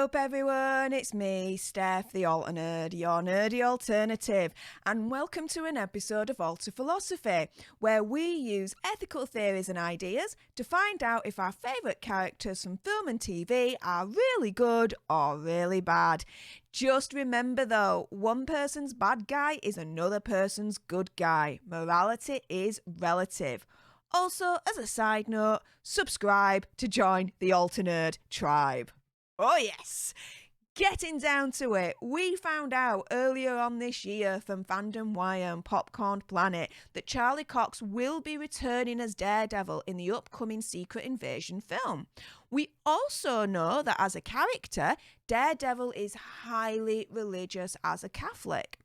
up, everyone? It's me, Stef the Alter Nerd, your nerdy alternative, and welcome to an episode of Alter Philosophy, where we use ethical theories and ideas to find out if our favourite characters from film and TV are really good or really bad. Just remember though, one person's bad guy is another person's good guy. Morality is relative. Also, as a side note, subscribe to join the Alter Nerd tribe. Oh yes! Getting down to it, we found out earlier on this year from Fandom Wire and Popcorn Planet that Charlie Cox will be returning as Daredevil in the upcoming Secret Invasion film. We also know that as a character, Daredevil is highly religious as a Catholic.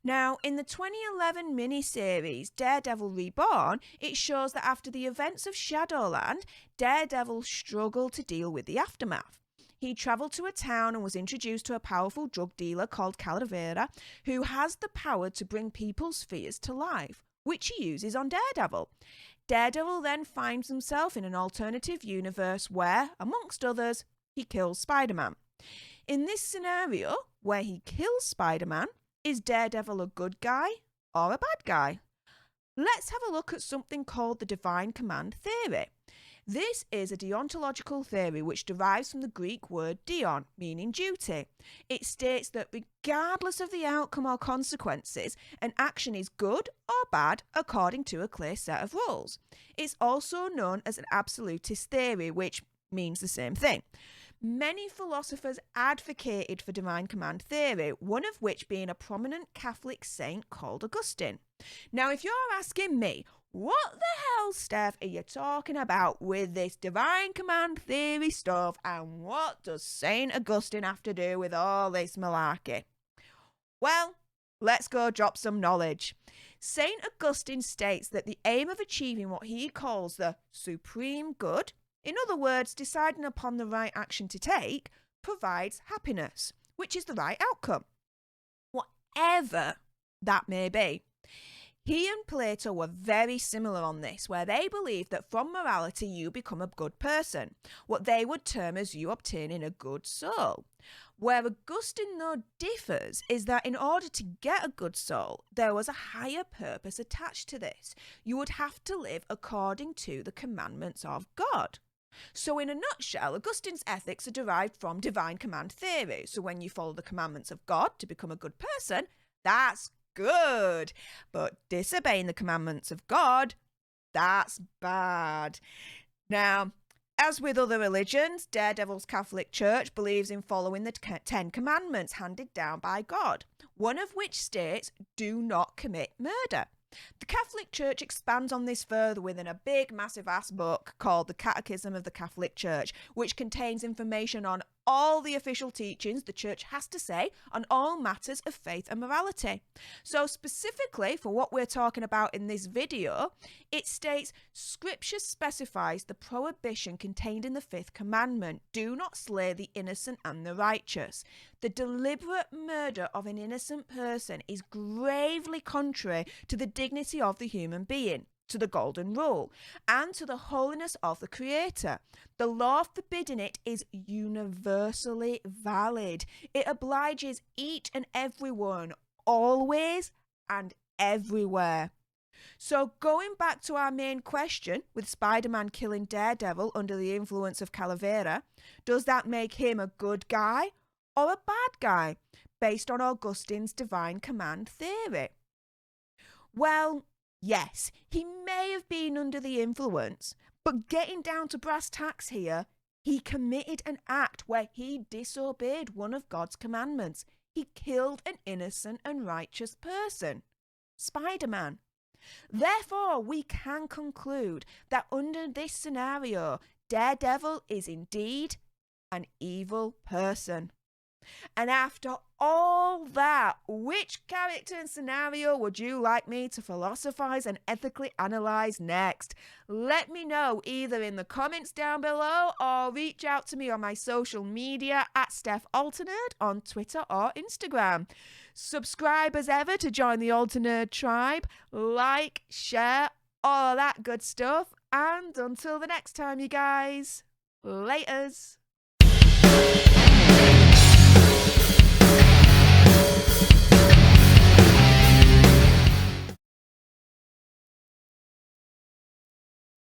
Now, in the 2011 miniseries Daredevil Reborn, it shows that after the events of Shadowland, Daredevil struggled to deal with the aftermath. He travelled to a town and was introduced to a powerful drug dealer called Calavera, who has the power to bring people's fears to life, which he uses on Daredevil. Daredevil then finds himself in an alternative universe where, amongst others, he kills Spider-Man. In this scenario, where he kills Spider-Man, is Daredevil a good guy or a bad guy? Let's have a look at something called the Divine Command Theory. This is a deontological theory which derives from the Greek word deon, meaning duty. It states that regardless of the outcome or consequences, an action is good or bad according to a clear set of rules. It's also known as an absolutist theory, which means the same thing. Many philosophers advocated for divine command theory, one of which being a prominent Catholic saint called Augustine. Now, if you're asking me, what the hell, Steph, are you talking about with this divine command theory stuff, and what does Saint Augustine have to do with all this malarkey? Well, let's go drop some knowledge. Saint Augustine states that the aim of achieving what he calls the supreme good, in other words, deciding upon the right action to take, provides happiness, which is the right outcome, whatever that may be. He and Plato were very similar on this, where they believed that from morality you become a good person, what they would term as you obtaining a good soul. Where Augustine though differs is that in order to get a good soul, there was a higher purpose attached to this. You would have to live according to the commandments of God. So in a nutshell, Augustine's ethics are derived from divine command theory. So when you follow the commandments of God to become a good person, that's good. But disobeying the commandments of God, that's bad. Now, as with other religions, Daredevil's Catholic Church believes in following the 10 Commandments handed down by God, one of which states, do not commit murder. The Catholic Church expands on this further within a big, massive-ass book called the Catechism of the Catholic Church, which contains information on all the official teachings the Church has to say on all matters of faith and morality. So specifically for what we're talking about in this video, it states, Scripture specifies the prohibition contained in the 5th commandment, do not slay the innocent and the righteous. The deliberate murder of an innocent person is gravely contrary to the dignity of the human being, to the golden rule, and to the holiness of the Creator. The law forbidding it is universally valid. It obliges each and everyone, always and everywhere. So going back to our main question, with Spider-Man killing Daredevil under the influence of Calavera, does that make him a good guy or a bad guy, based on Augustine's divine command theory? Well, yes, he may have been under the influence, but getting down to brass tacks here, he committed an act where he disobeyed one of God's commandments. He killed an innocent and righteous person, Spider-Man. Therefore, we can conclude that under this scenario, Daredevil is indeed an evil person. And after all that, which character and scenario would you like me to philosophize and ethically analyze next? Let me know either in the comments down below or reach out to me on my social media at Stef Alter Nerd on Twitter or Instagram. Subscribe as ever to join the Alter Nerd tribe. Like, share, all that good stuff. And until the next time, you guys, laters.